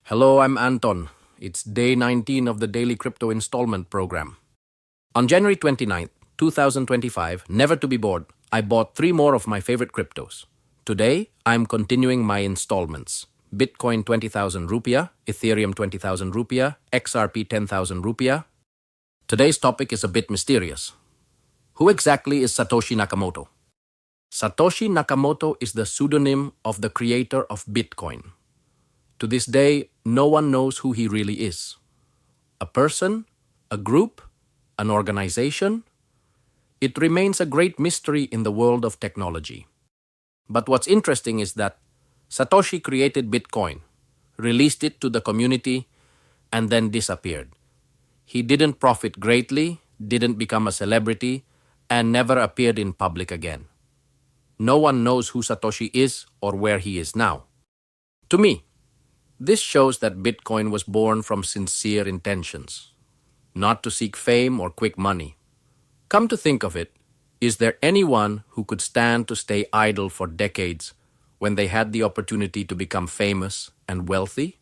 Hello, I'm Anton. It's day 19 of the Daily Crypto Installment Program. On January 29th, 2025, never to be bored, I bought 3 more of my favorite cryptos. Today, I'm continuing my installments. Bitcoin 20,000 rupiah, Ethereum 20,000 rupiah, XRP 10,000 rupiah. Today's topic is a bit mysterious. Who exactly is Satoshi Nakamoto? Satoshi Nakamoto is the pseudonym of the creator of Bitcoin. To this day, no one knows who he really is. A person? A group? An organization? It remains a great mystery in the world of technology. But what's interesting is that Satoshi created Bitcoin, released it to the community, and then disappeared. He didn't profit greatly, didn't become a celebrity, and never appeared in public again. No one knows who Satoshi is or where he is now. To me, this shows that Bitcoin was born from sincere intentions, not to seek fame or quick money. Come to think of it, is there anyone who could stand to stay idle for decades when they had the opportunity to become famous and wealthy?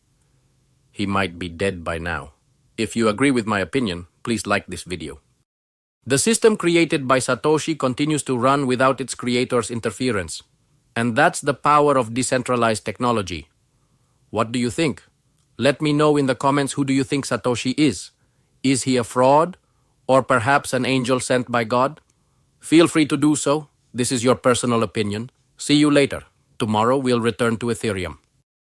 He might be dead by now. If you agree with my opinion, please like this video. The system created by Satoshi continues to run without its creator's interference. And that's the power of decentralized technology. What do you think? Let me know in the comments, who do you think Satoshi is? Is he a fraud? Or perhaps an angel sent by God? Feel free to do so. This is your personal opinion. See you later. Tomorrow we'll return to Ethereum.